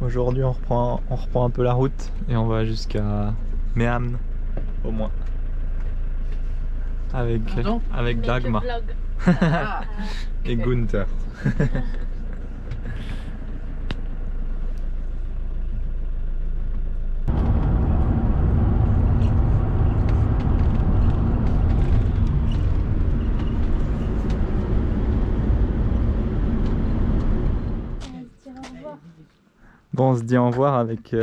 Aujourd'hui on reprend un peu la route et on va jusqu'à Mehamn au moins. Avec Dagmar Ah, et Gunther. Bon, on se dit au revoir avec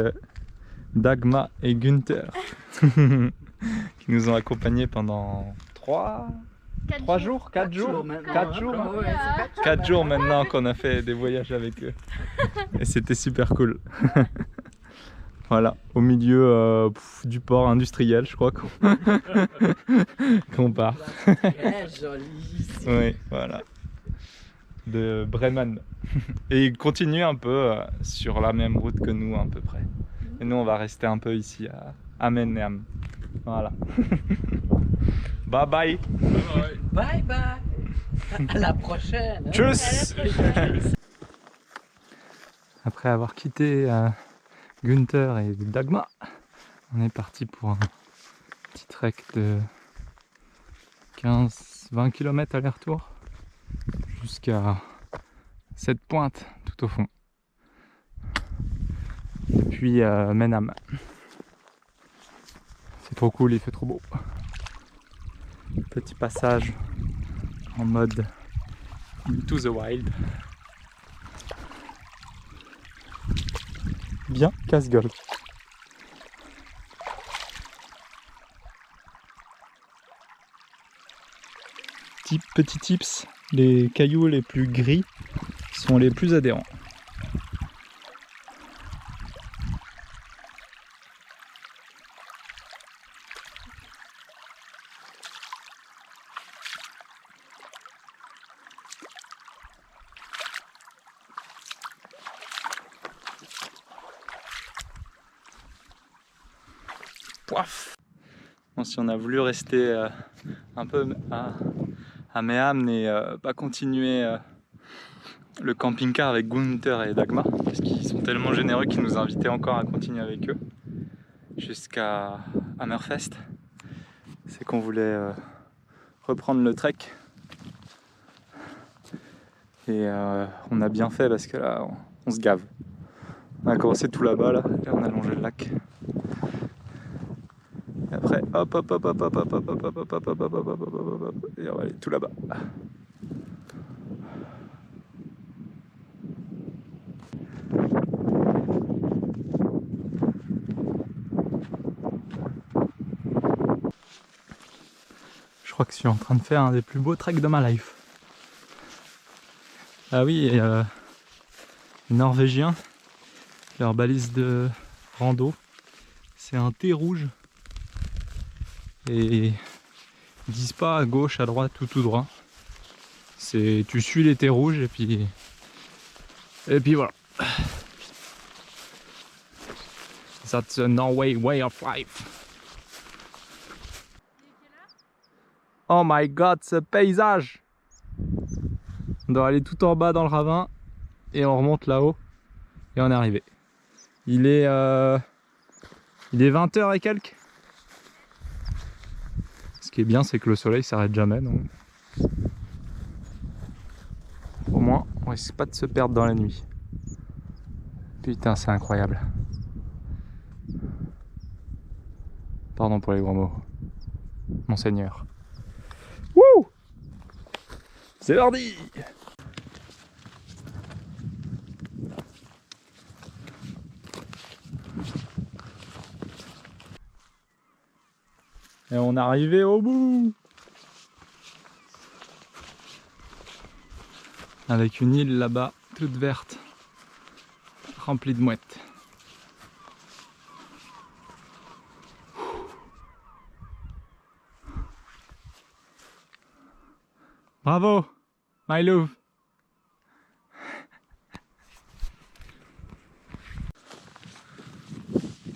Dagmar et Gunther qui nous ont accompagnés pendant 4 jours. 4 jours maintenant qu'on a fait des voyages avec eux. Et c'était super cool. Voilà, au milieu du port industriel, je crois qu'on part. très joli ici. Oui, voilà. De Bremen. Et il continue un peu sur la même route que nous à peu près. Et nous on va rester un peu ici à Mehamn. Voilà. Bye bye. Bye bye. À la prochaine. Tchuss. Après avoir quitté Gunther et Dagmar, on est parti pour un petit trek de 15-20 km aller-retour jusqu'à cette pointe tout au fond. Depuis Mehamn. C'est trop cool, il fait trop beau. Petit passage en mode Into the Wild. Bien casse-gueule. Petit tips, les cailloux les plus gris sont les plus adhérents. Poif. Bon, si on a voulu rester un peu à Mehamn et pas continuer le camping-car avec Gunther et Dagmar, parce qu'ils sont tellement généreux qu'ils nous invitaient encore à continuer avec eux jusqu'à Hammerfest, c'est qu'on voulait reprendre le trek. Et on a bien fait parce que là on se gave. On a commencé tout là-bas là, et on a longé le lac. Et après hop hop hop hop hop hop hop hop hop hop hop hop hop hop hop hop, et on va aller tout là-bas. Je crois que je suis en train de faire un des plus beaux treks de ma life. Ah oui, et les Norvégiens, leur balise de rando, c'est un T rouge. Et ils disent pas à gauche, à droite ou tout droit. C'est tu suis les T rouges et puis voilà. That's a Norway way of life. Oh my god, ce paysage! On doit aller tout en bas dans le ravin et on remonte là-haut et on est arrivé. Il est 20h et quelques. Ce qui est bien, c'est que le soleil s'arrête jamais, donc au moins on risque pas de se perdre dans la nuit. Putain, c'est incroyable. Pardon pour les gros mots. Monseigneur. Wouh! C'est parti! Et on est arrivé au bout! Avec une île là-bas, toute verte, remplie de mouettes. Bravo, my love.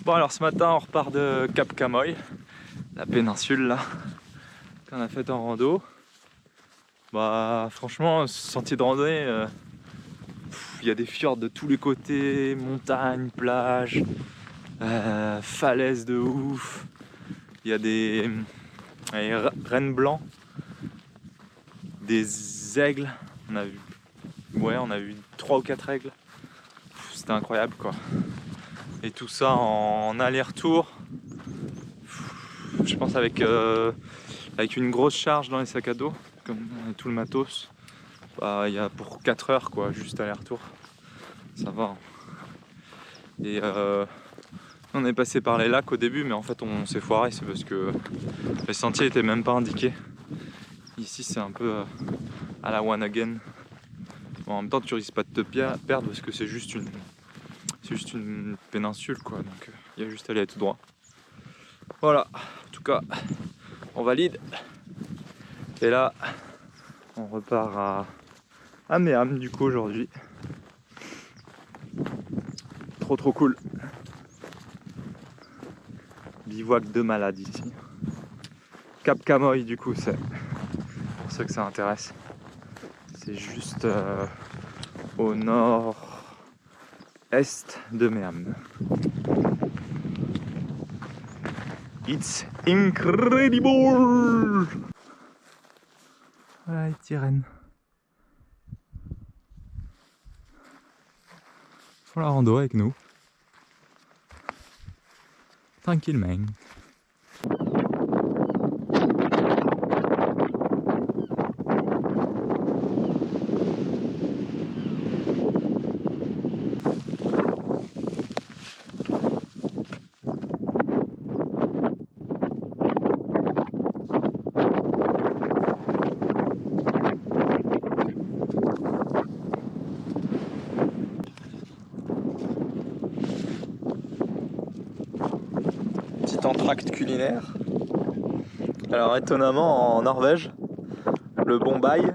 Bon alors ce matin on repart de Cap Kamoy, la péninsule là, qu'on a fait en rando. Bah franchement, ce sentier de randonnée, Il y a des fjords de tous les côtés, montagnes, plages, falaises de ouf. Il y a des rennes blancs, des aigles. On a vu 3 ou 4 aigles. C'était incroyable quoi. Et tout ça en aller-retour. Je pense avec une grosse charge dans les sacs à dos, comme tout le matos. Il y a pour 4 heures quoi, juste aller-retour. Ça va. Et on est passé par les lacs au début, mais en fait on s'est foiré, c'est parce que les sentiers étaient même pas indiqués. Ici c'est un peu à la one again. Bon, en même temps tu risques pas de te perdre parce que c'est juste une péninsule quoi, donc il y a juste à aller tout droit. Voilà, en tout cas on valide. Et là on repart à Méham du coup aujourd'hui. Trop cool. Bivouac de malade ici. Cap Camoy du coup, c'est pour ceux que ça intéresse. C'est juste au nord-est de Méham. It's incredible! Voilà les petits rennes. Ils font la rando avec nous. Tranquillement. Petit entracte culinaire. Alors étonnamment en Norvège, le bombay,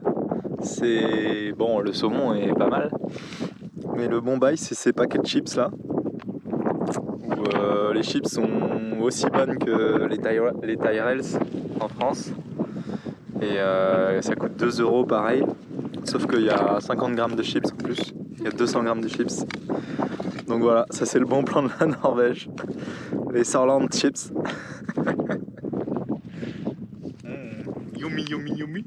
c'est bon, le saumon est pas mal, mais le bombay c'est ces paquets de chips là, où les chips sont aussi bonnes que les Tyrells en France, et ça coûte 2 € pareil, sauf qu'il y a 50 grammes de chips en plus, il y a 200 grammes de chips. Donc voilà, ça c'est le bon plan de la Norvège, les Sørland chips. Yummy yummy yummy.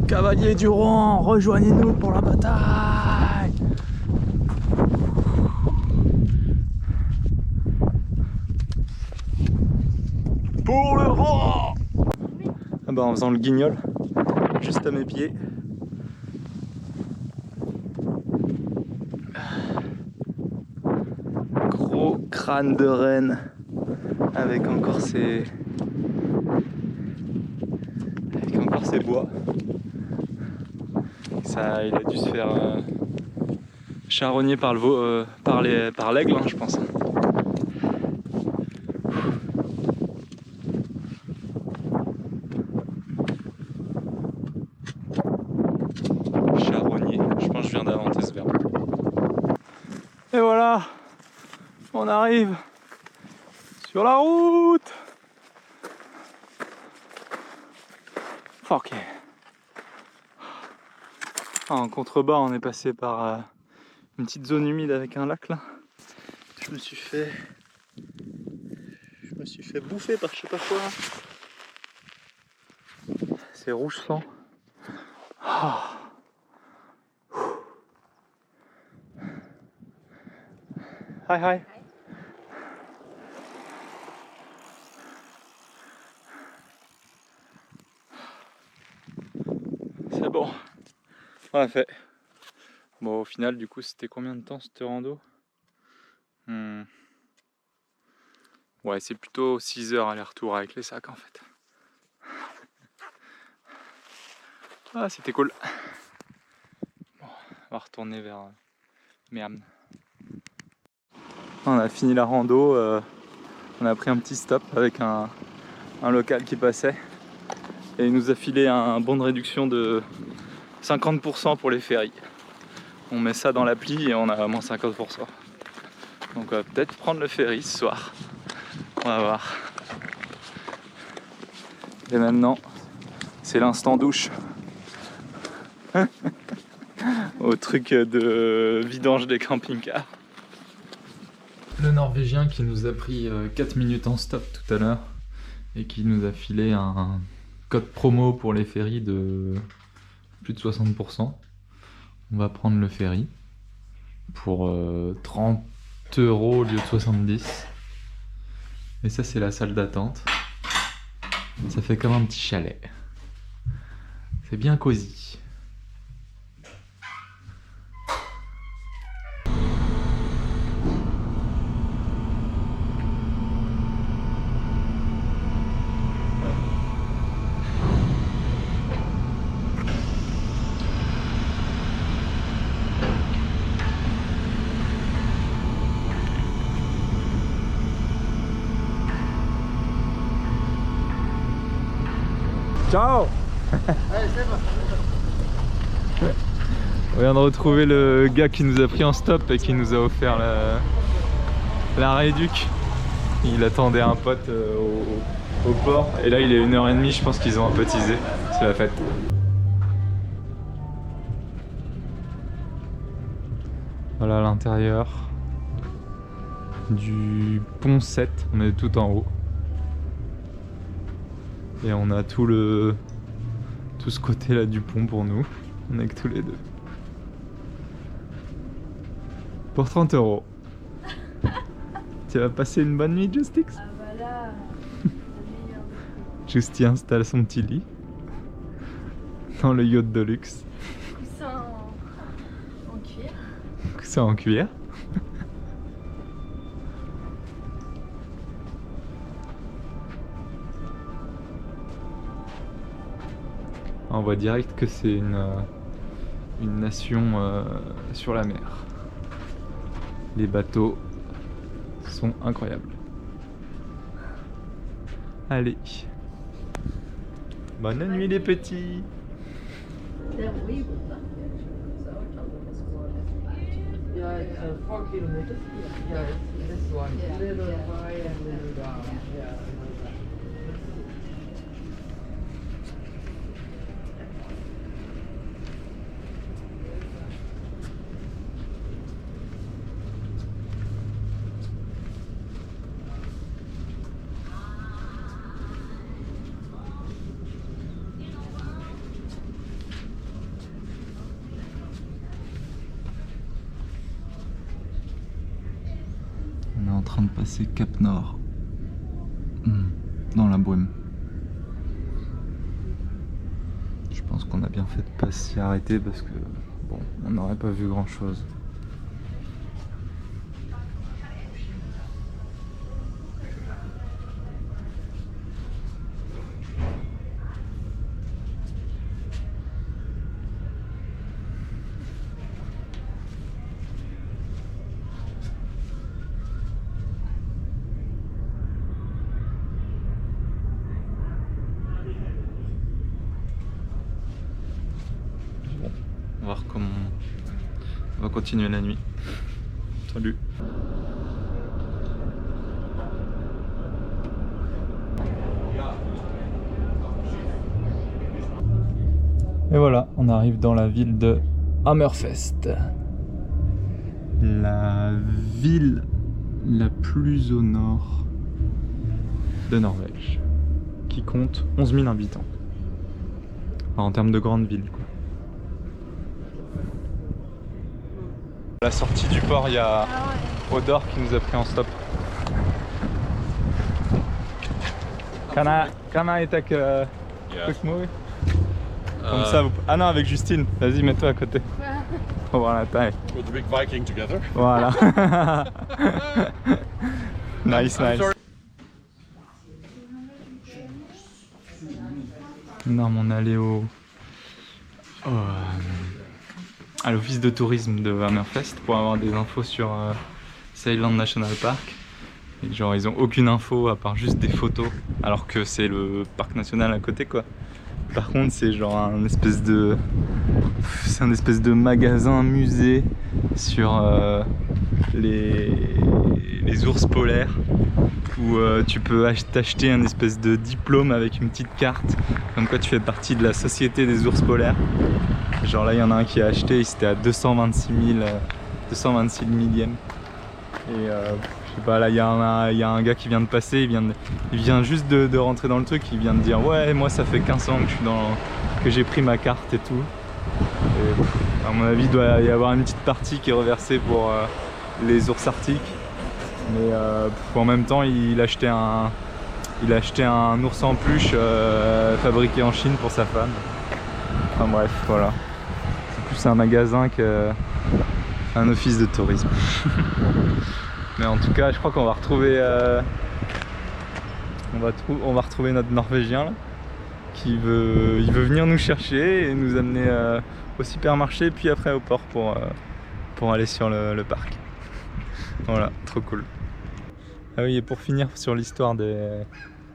Cavaliers du Rohan, rejoignez-nous pour la bataille! Pour le Rohan! Ah bah en faisant le guignol, juste à mes pieds. Gros crâne de renne avec encore ses bois. Ça, il a dû se faire charogner par l'aigle, hein, je pense. Charogner, je pense que je viens d'inventer ce verbe. Et voilà, on arrive sur la route. Ok. En contrebas, on est passé par une petite zone humide avec un lac là. Je me suis fait bouffer par je sais pas quoi. C'est rouge sang. Hi hi. C'est bon. On a fait. Bon, au final, du coup, c'était combien de temps cette rando? Ouais, c'est plutôt 6 heures aller-retour avec les sacs en fait. Ah, c'était cool. Bon, on va retourner vers Méham. On a fini la rando. On a pris un petit stop avec un un local qui passait et il nous a filé un bon de réduction de 50% pour les ferries. On met ça dans l'appli et on a moins 50%. Donc on va peut-être prendre le ferry ce soir. On va voir. Et maintenant, c'est l'instant douche. Au truc de vidange des camping-cars. Le Norvégien qui nous a pris 4 minutes en stop tout à l'heure et qui nous a filé un code promo pour les ferries de plus de 60%. On va prendre le ferry pour 30 € au lieu de 70. Et ça, c'est la salle d'attente. Ça fait comme un petit chalet. C'est bien cosy. Ciao. On vient de retrouver le gars qui nous a pris en stop et qui nous a offert la réduc. Il attendait un pote au port et là il est 1h30, je pense qu'ils ont un peu teasé. C'est la fête. Voilà l'intérieur du pont 7, on est tout en haut. Et on a tout ce côté là du pont pour nous. On est que tous les deux. Pour 30 €. Tu vas passer une bonne nuit, Justix? Ah bah là, Justy installe son petit lit dans le yacht de luxe. coussin en cuir. Coussin en cuir. On voit direct que c'est une nation sur la mer. Les bateaux sont incroyables. Allez. Bonne nuit les petits. Yeah, it's 4 kilometers. Yeah, it's this one. Little high and little down. Yeah, I know that. On est en train de passer Cap Nord. Dans la brume. Je pense qu'on a bien fait de pas s'y arrêter parce que bon, on n'aurait pas vu grand chose. On va voir comment on va continuer la nuit. Salut. Et voilà, on arrive dans la ville de Hammerfest. La ville la plus au nord de Norvège, qui compte 11 000 habitants. Enfin, en termes de grande ville, quoi. À la sortie du port, il y a Odor qui nous a pris en stop. Can I take a quick movie? Comme ça, vous... Ah non, avec Justine. Vas-y, mets-toi à côté. Pour voir la taille. With the big Viking together. Voilà. Nice, nice. Non, mais on est allé à l'office de tourisme de Hammerfest pour avoir des infos sur Seyland National Park. Et genre ils ont aucune info à part juste des photos, alors que c'est le parc national à côté quoi. Par contre c'est genre un espèce de magasin musée sur les ours polaires où tu peux t'acheter un espèce de diplôme avec une petite carte comme quoi tu fais partie de la société des ours polaires. Genre là il y en a un qui a acheté, c'était à 226 millième. Et je sais pas, là il y a un gars qui vient de passer, il vient juste de rentrer dans le truc, il vient de dire ouais moi ça fait 15 ans que j'ai pris ma carte et tout. Et, à mon avis il doit y avoir une petite partie qui est reversée pour les ours arctiques. Mais en même temps il a acheté un ours en peluche fabriqué en Chine pour sa femme. Enfin bref, voilà. C'est plus un magasin qu'un office de tourisme. Mais en tout cas je crois qu'on va retrouver on va retrouver notre Norvégien là, il veut venir nous chercher et nous amener au supermarché puis après au port pour aller sur le parc. Voilà, trop cool. Ah oui, et pour finir sur l'histoire de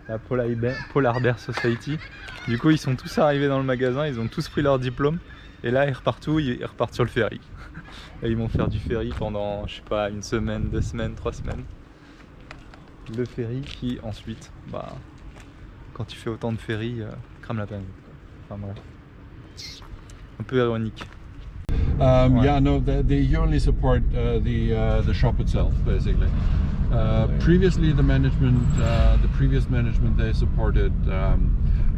la Polar Bear Society, du coup ils sont tous arrivés dans le magasin, ils ont tous pris leur diplôme et là ils repartent où? Ils repartent sur le ferry. Et ils vont faire du ferry pendant, je sais pas, 1 semaine, 2 semaines, 3 semaines. Le ferry qui ensuite, bah, quand tu fais autant de ferry, crame la planète. Enfin bref. Un peu ironique. Yeah, no, they yearly support the shop itself, basically. Previously, the previous management, they supported.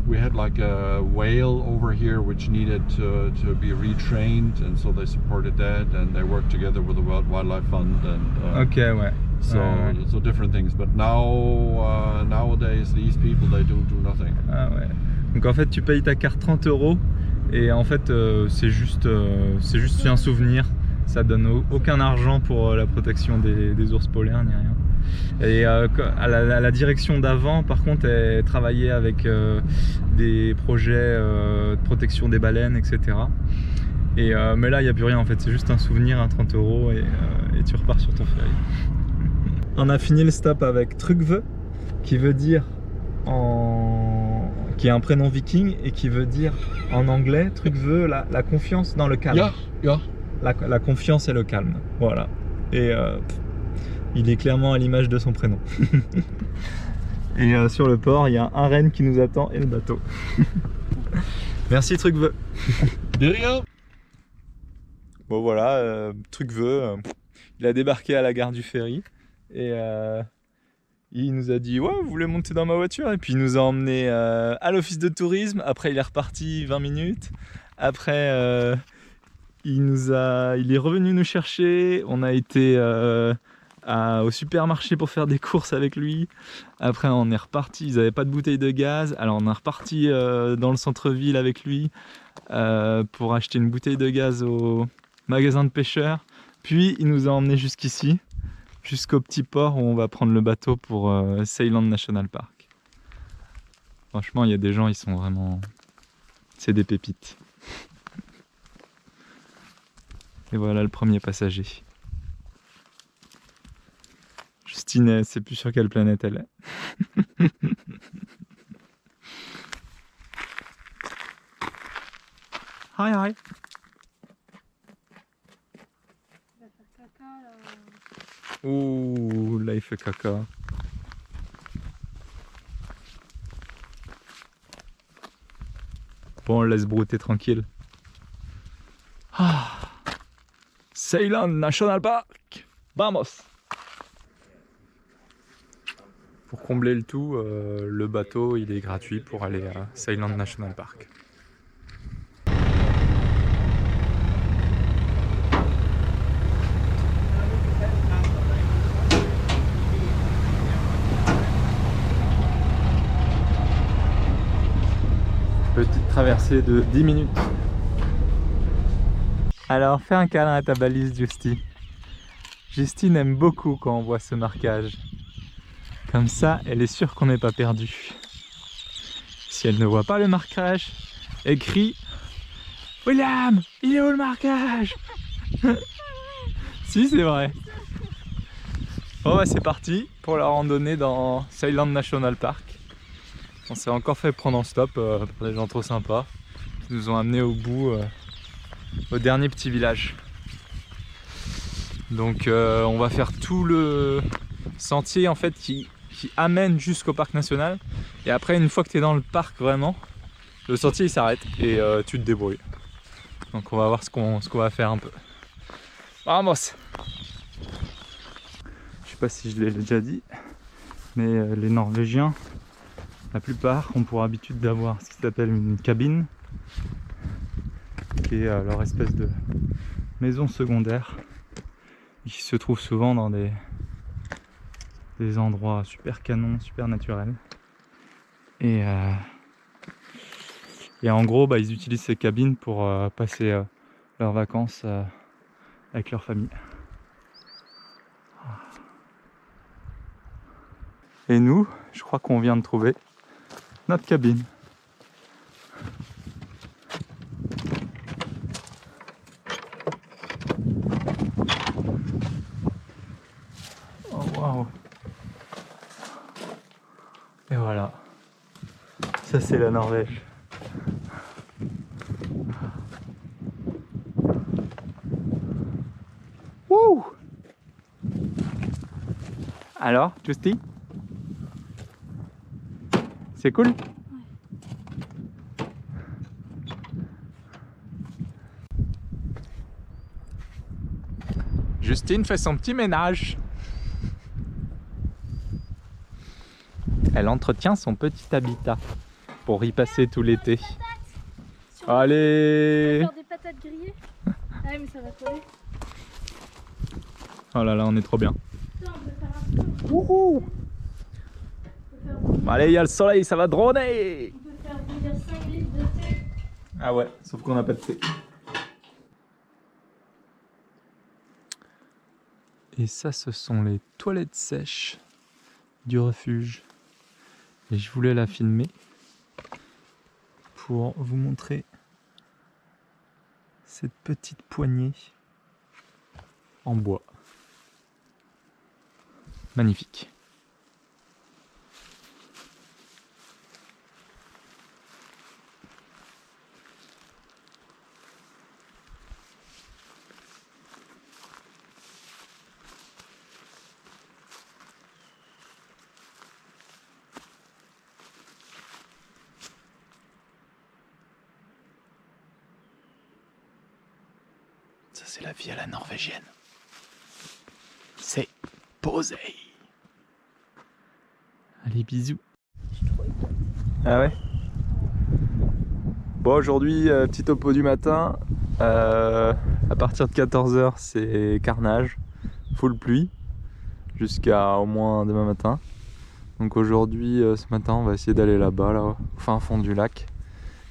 We had like a whale over here which needed to be retrained, and so they supported that, and they worked together with the World Wildlife Fund, and Ok, ouais. so different things. But now nowadays, these people they do nothing. Ah ouais. Donc en fait, tu payes ta carte 30 € et en fait, c'est juste un souvenir. Ça donne aucun argent pour la protection des ours polaires ni rien. Et à la direction d'avant, par contre, elle travaillait avec des projets de protection des baleines, etc. Et, mais là, il n'y a plus rien en fait, c'est juste un souvenir à 30 € et tu repars sur ton ferry. On a fini le stop avec Trygve, qui veut dire qui est un prénom viking et qui veut dire en anglais, Trygve, la confiance dans le calme. Yeah, yeah. La confiance et le calme, voilà. Et il est clairement à l'image de son prénom. Et sur le port, il y a un renne qui nous attend et le bateau. Merci Trygve. De rien. Bon voilà, Trygve, il a débarqué à la gare du ferry et il nous a dit ouais, vous voulez monter dans ma voiture? Et puis il nous a emmené à l'office de tourisme. Après il est reparti 20 minutes. Après il est revenu nous chercher. On a été au supermarché pour faire des courses avec lui. Après on est reparti, ils n'avaient pas de bouteille de gaz, alors on est reparti dans le centre-ville avec lui pour acheter une bouteille de gaz au magasin de pêcheurs. Puis il nous a emmenés jusqu'ici, jusqu'au petit port où on va prendre le bateau pour Ceylan National Park. Franchement il y a des gens, ils sont vraiment... c'est des pépites. Et voilà le premier passager. Justine, elle sait plus sur quelle planète elle est. Hi hi. Il va faire caca là. Ouh, là il fait caca. Bon, on le laisse brouter tranquille. Ah. Ceylan National Park. Vamos. Pour combler le tout, le bateau il est gratuit pour aller à Ceylan National Park. Petite traversée de 10 minutes. Alors fais un câlin à ta balise, Justy. Justine aime beaucoup quand on voit ce marquage. Comme ça, elle est sûre qu'on n'est pas perdu. Si elle ne voit pas le marquage, elle crie « William, il est où le marquage ?» Si, c'est vrai. Bon bah c'est parti. pour la randonnée dans Ceylan National Park. On s'est encore fait prendre en stop par des gens trop sympas. Ils nous ont amenés au bout, au dernier petit village. Donc on va faire tout le sentier en fait qui amène jusqu'au parc national. Et après, une fois que tu es dans le parc vraiment, le sentier il s'arrête et tu te débrouilles. Donc on va voir ce qu'on va faire un peu. Vamos! Je sais pas si je l'ai déjà dit, mais les Norvégiens, la plupart ont pour habitude d'avoir ce qui s'appelle une cabine, qui est leur espèce de maison secondaire, qui se trouve souvent dans des endroits super canons, super naturels. Et en gros, ils utilisent ces cabines pour passer leurs vacances avec leur famille. Et nous, je crois qu'on vient de trouver notre cabine. Oh waouh! Et voilà. Ça c'est la Norvège. Wouh! Alors, Justy? C'est cool? Ouais. Justine fait son petit ménage. Elle entretient son petit habitat pour y passer tout l'été. Allez! On va faire des patates grillées. Ah mais ça va coller. Oh là là, on est trop bien. On peut faire un peu. Wouhou! Allez, il y a le soleil, ça va droner! On peut faire bouillir 5 litres de thé. Ah ouais, sauf qu'on n'a pas de thé. Et ça, ce sont les toilettes sèches du refuge. Et je voulais la filmer pour vous montrer cette petite poignée en bois. Magnifique. Ça, c'est la vie à la norvégienne. C'est posé. Allez, bisous. Ah ouais? Bon, aujourd'hui, petit topo du matin. À partir de 14 h, c'est carnage. Full pluie. Jusqu'à au moins demain matin. Donc aujourd'hui, ce matin, on va essayer d'aller là-bas, là, au fin fond du lac.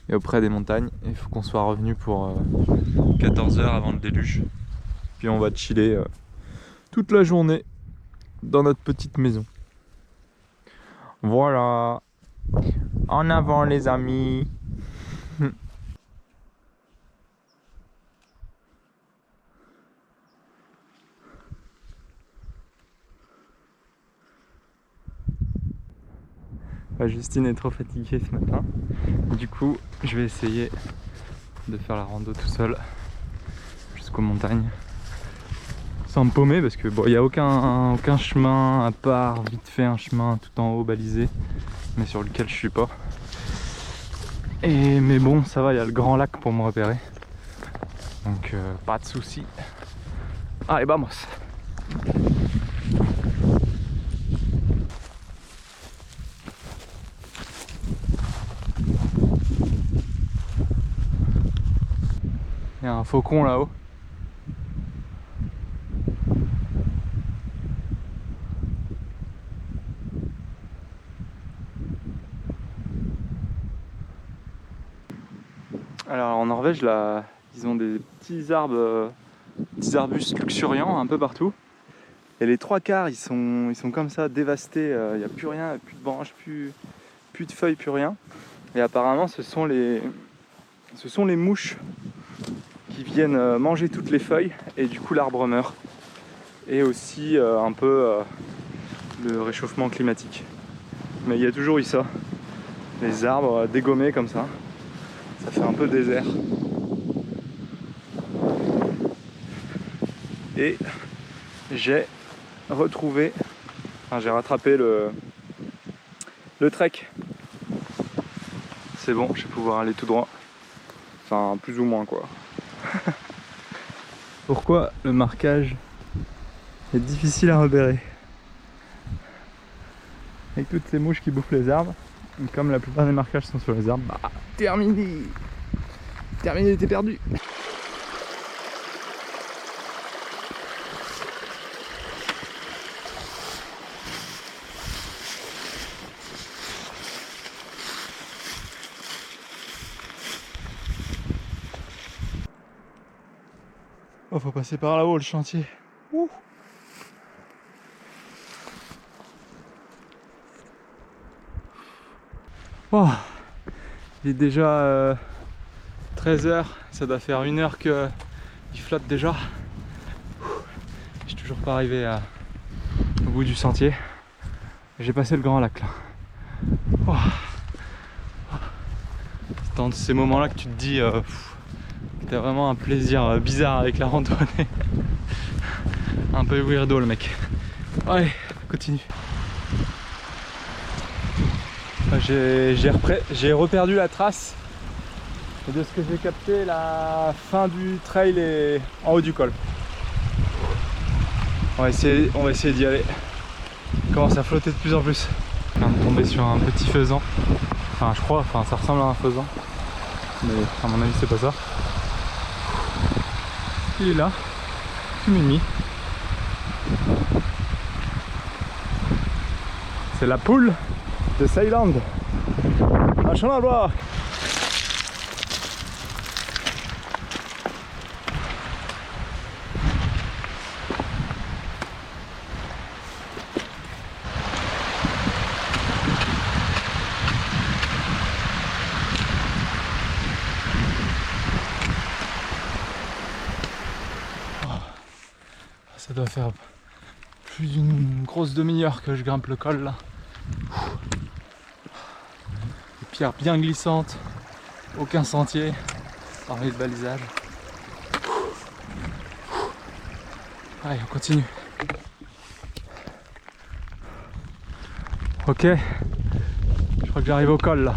Et auprès des montagnes. Il faut qu'on soit revenu pour 14 h avant le déluge. Puis on va chiller toute la journée dans notre petite maison. Voilà. En avant les amis. Justine est trop fatiguée ce matin. Du coup, je vais essayer de faire la rando tout seul jusqu'aux montagnes. Sans me paumer parce que bon, il n'y a aucun chemin à part vite fait un chemin tout en haut balisé, mais sur lequel je suis pas. Mais bon, ça va, il y a le grand lac pour me repérer. Donc pas de soucis. Allez, vamos! Il y a un faucon là-haut. Alors en Norvège, là, ils ont des petits arbres, petits arbustes luxuriants un peu partout. Et les trois quarts, ils sont comme ça, dévastés. Il n'y a plus rien, plus de branches, plus de feuilles, plus rien. Et apparemment, ce sont les mouches qui viennent manger toutes les feuilles et du coup l'arbre meurt. Et aussi un peu le réchauffement climatique. Mais il y a toujours eu ça. Les arbres dégommés comme ça. Ça fait un peu désert. Et j'ai retrouvé, enfin j'ai rattrapé le trek. C'est bon, je vais pouvoir aller tout droit. Enfin, plus ou moins quoi. Pourquoi le marquage est difficile à repérer? Avec toutes ces mouches qui bouffent les arbres, et comme la plupart des marquages sont sur les arbres, bah terminé! Terminé, t'es perdu! Oh, faut passer par là-haut le chantier. Ouh. Oh, il est déjà 13h, ça doit faire 1 heure qu'il flotte déjà. Je suis toujours pas arrivé au bout du sentier. J'ai passé le Grand Lac là. Oh. C'est dans ces moments là que tu te dis que t'as vraiment un plaisir bizarre avec la randonnée. Un peu weirdo le mec. Allez, continue. J'ai reperdu la trace. Et de ce que j'ai capté, la fin du trail est en haut du col. On va essayer d'y aller. Il commence à flotter de plus en plus. Je viens de tomber sur un petit faisan. Enfin je crois, ça ressemble à un faisan. Mais à mon avis c'est pas ça. Il est là, tout mimi. C'est la poule de Ceyland. Machin à voir. Ça doit faire plus d'une grosse demi-heure que je grimpe le col là. Des pierres bien glissantes, aucun sentier, parmi le balisage. Allez, on continue. Ok, je crois que j'arrive au col là.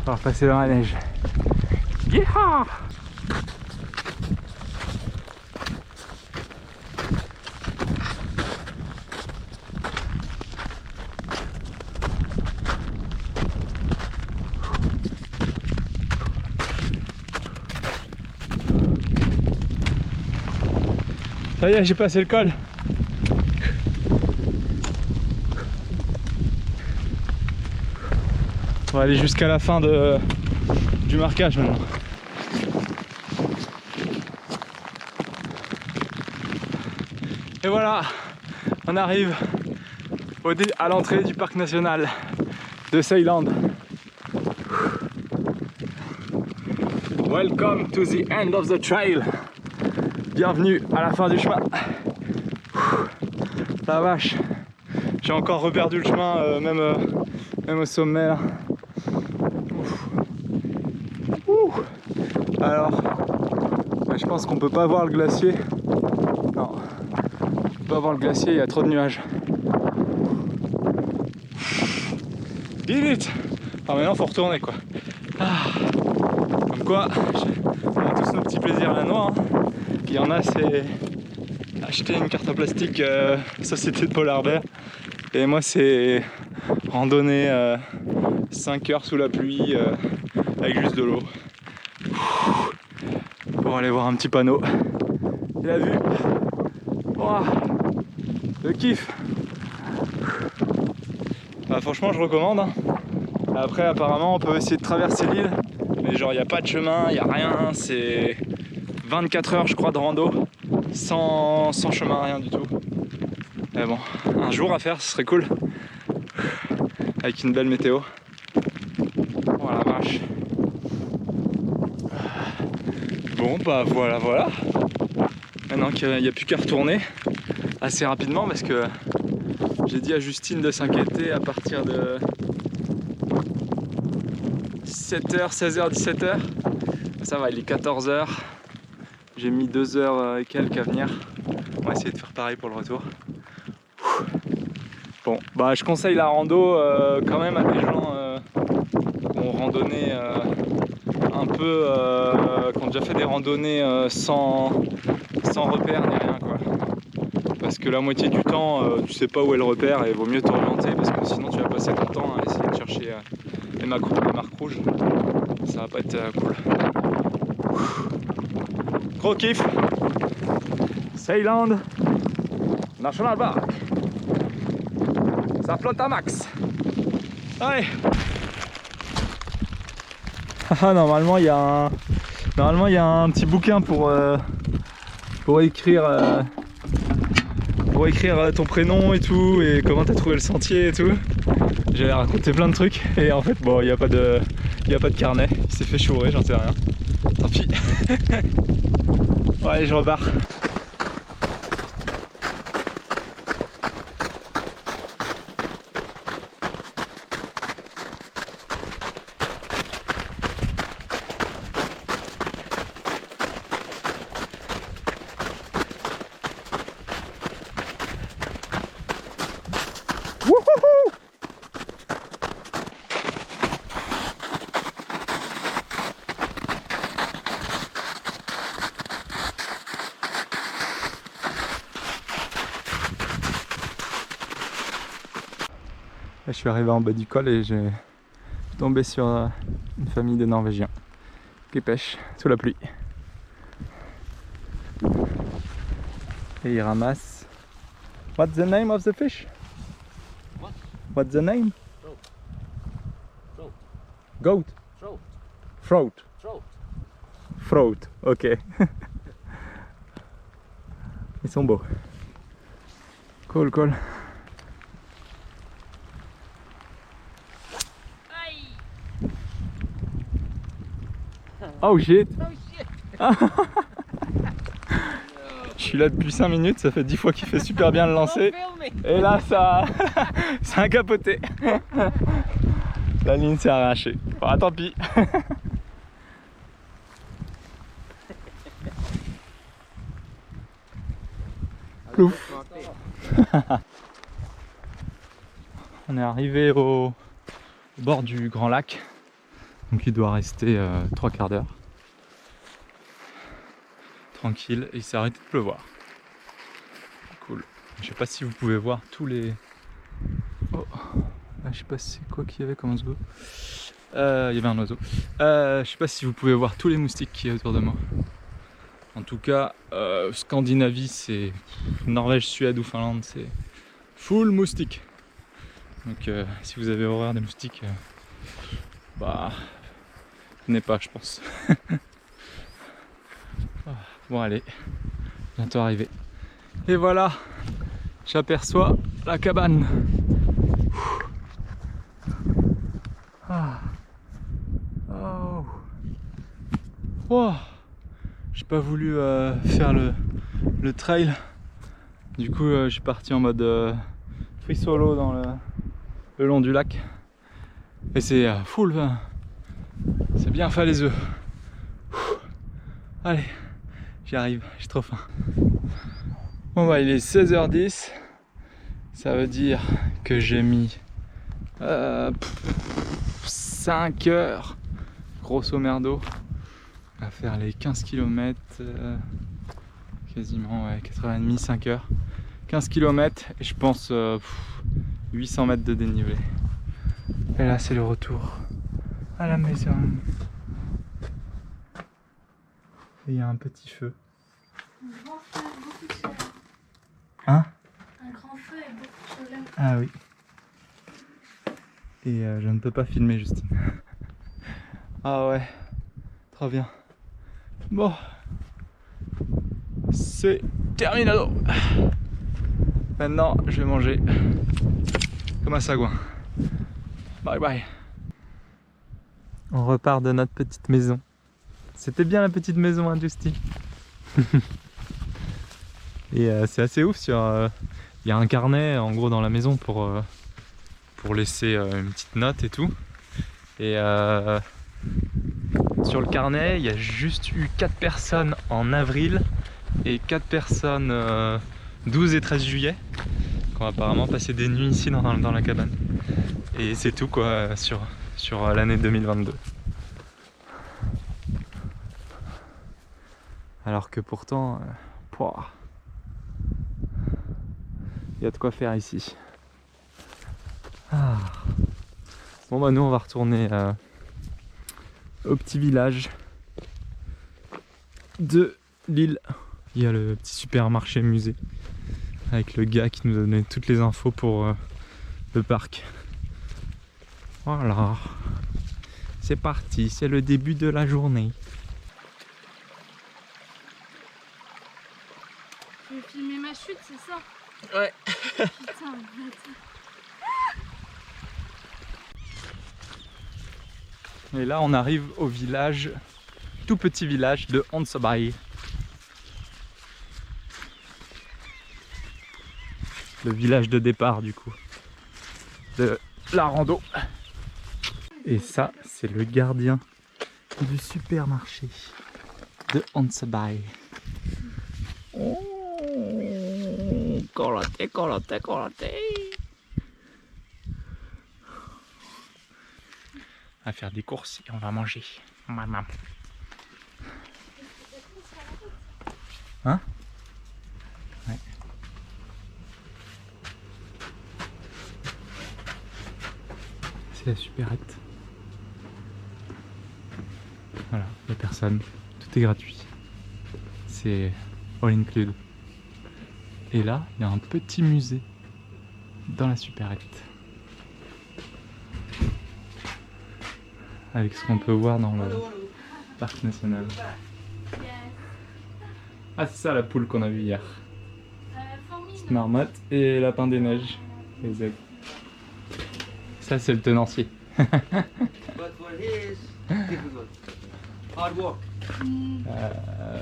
On va passer dans la neige. Yeehaw! Ça y est, j'ai passé le col. On va aller jusqu'à la fin du marquage maintenant. Et voilà, on arrive à l'entrée du parc national de Ceyland. Welcome to the end of the trail. Bienvenue à la fin du chemin. La vache, j'ai encore reperdu le chemin, même au sommet là. Alors, je pense qu'on peut pas voir le glacier. Non, on peut pas voir le glacier, il y a trop de nuages. Vite. Alors maintenant faut retourner quoi. Comme quoi, on a tous nos petits plaisirs à la noix. Il y en a, c'est acheter une carte en plastique Société de Polar Bear. Et moi, c'est randonner 5 heures sous la pluie avec juste de l'eau. Pour aller voir un petit panneau. Et la vue. Wow, le kiff. Bah, franchement, je recommande. Après, apparemment, on peut essayer de traverser l'île. Mais genre, il n'y a pas de chemin, il n'y a rien. C'est 24 heures je crois de rando sans chemin, rien du tout. Mais bon, un jour à faire, ce serait cool. Avec une belle météo. Oh la vache. Bon bah voilà. Maintenant qu'il n'y a plus qu'à retourner assez rapidement parce que j'ai dit à Justine de s'inquiéter à partir de 17h, 16h, 17h. Ça va, il est 14h. J'ai mis 2h et quelques à venir. On va essayer de faire pareil pour le retour. Bon, bah je conseille la rando quand même à des gens qui ont randonné un peu, qui ont déjà fait des randonnées sans repère ni rien quoi. Parce que la moitié du temps, tu sais pas où est le repère et il vaut mieux t'orienter parce que sinon tu vas passer ton temps à essayer de chercher les marques rouges. Ça va pas être cool. Gros kiff. Ceyland National Park. Ça flotte à max. Allez. Normalement il y a un petit bouquin pour écrire ton prénom et tout et comment t'as trouvé le sentier et tout. J'allais raconter plein de trucs et en fait bon il n'y a pas de carnet. Il s'est fait chourer, j'en sais rien. Tant pis. Bon, allez, je repars. Là, je suis arrivé en bas du col et j'ai tombé sur une famille de Norvégiens qui pêchent sous la pluie. Et ils ramassent. What's the name of the fish? What? What's the name? Trout. Goat? Trout. Throat. Trout. Throat, ok. Ils sont beaux. Cool, cool. Oh shit! Oh shit! Je suis là depuis 5 minutes, ça fait 10 fois qu'il fait super bien le lancer. Et là ça a capoté. La ligne s'est arrachée. Ah, tant pis. Plouf. On est arrivé au bord du grand lac. Donc il doit rester 3 quarts d'heure. Tranquille, et il s'est arrêté de pleuvoir. Cool. Je sais pas si vous pouvez voir tous les... Oh. Là, je sais pas si c'est quoi qu'il y avait comme oiseau. Il y avait un oiseau. Je sais pas si vous pouvez voir tous les moustiques qui y a autour de moi. En tout cas, Scandinavie, c'est Norvège, Suède ou Finlande, c'est full moustique. Donc si vous avez horreur des moustiques, bah, venez pas, je pense. Bon allez, bientôt arrivé. Et voilà, j'aperçois la cabane. Ah. Oh. Oh. J'ai pas voulu faire le trail. Du coup, je suis parti en mode free solo dans le long du lac. Et c'est full. C'est bien fait les œufs. Allez, j'y arrive, j'ai trop faim. Bon bah il est 16h10. Ça veut dire que j'ai mis 5 heures grosso merdo à faire les 15 km, quasiment ouais, 4h30, 5 heures. 15 km et je pense 800 mètres de dénivelé. Et là c'est le retour à la maison. Et il y a un petit feu. Un grand feu et beaucoup de chaleur. Hein? Un grand feu et beaucoup de chaleur. Ah oui. Et je ne peux pas filmer Justine. Ah ouais, trop bien. Bon, c'est terminado. Maintenant, je vais manger comme un sagouin. Bye bye. On repart de notre petite maison. C'était bien la petite maison, hein, Justine. Et c'est assez ouf sur... Il y a un carnet en gros dans la maison pour laisser une petite note et tout. Et sur le carnet, il y a juste eu 4 personnes en avril et 4 personnes 12 et 13 juillet qui ont apparemment passé des nuits ici dans la cabane. Et c'est tout quoi sur l'année 2022. Alors que pourtant, il y a de quoi faire ici. Ah. Bon bah nous on va retourner au petit village de l'île. Il y a le petit supermarché musée avec le gars qui nous donnait toutes les infos pour le parc. Voilà, c'est parti, c'est le début de la journée. Tu veux filmer ma chute, c'est ça? Ouais. Putain, arrête. Et là on arrive au village, tout petit village de Ontsabay. Le village de départ du coup de la rando. Et ça c'est le gardien du supermarché de Ontsabay. Oh, coloté, coloté, coloté. On va faire des courses et on va manger. Maman. Hein? Ouais. C'est la supérette. Voilà, il n'y a personne. Tout est gratuit. C'est all included. Et là, il y a un petit musée dans la supérette. Avec ce qu'on peut voir dans le parc national. Ah c'est ça la poule qu'on a vue hier. Petite marmotte et lapin des neiges. Les aigles. Ça c'est le tenancier. But for his, difficult. Hard work.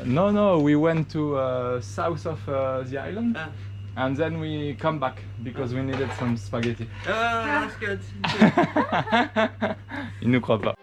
No, we went to south of the island. Ah. And then we come back because we needed some spaghetti. That's good. Il ne croit pas.